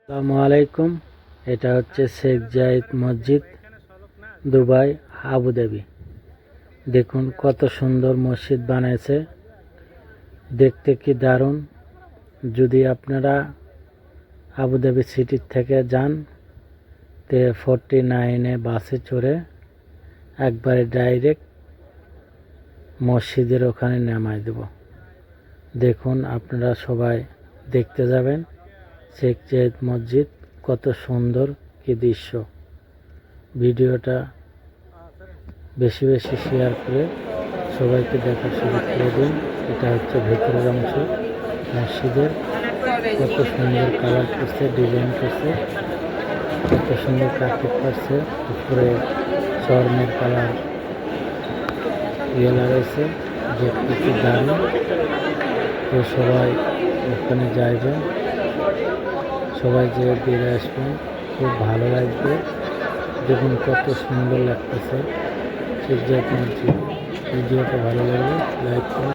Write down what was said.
আসসালামু আলাইকুম। এটা হচ্ছে শেখ জায়েদ মসজিদ, দুবাই, আবুধাবি। দেখুন কত সুন্দর মসজিদ বানাইছে, দেখতে কি দারুণ। যদি আপনারা আবুধাবি সিটি থেকে যান তে 49-এ বাসে চড়ে একবারে ডাইরেক্ট মসজিদের ওখানে নামাই দেব। দেখুন আপনারা সবাই দেখতে যাবেন শেখ জায়েদ মসজিদ, কত সুন্দর কি দৃশ্য। ভিডিওটা বেশি বেশি শেয়ার করে সবাইকে দেখার সুযোগ করে দিন। এটা হচ্ছে ভেতরের অংশ মসজিদের, কত সুন্দর কালার করছে, ডিজাইন করছে, কত সুন্দর কার্পেট করছে, উপরে স্বর্ণের কালার লাগাইছে, দেখতে কি দারুণ। তো সবাই ওখানে যাইবেন, সবাই যে বেড়ে আসবেন, খুব ভালো লাগবে। দেখুন কত সুন্দর লাগতেছে শেখ জায়েদ মসজিদ। ভিডিওটা ভালো লাগলে লাইক করুন।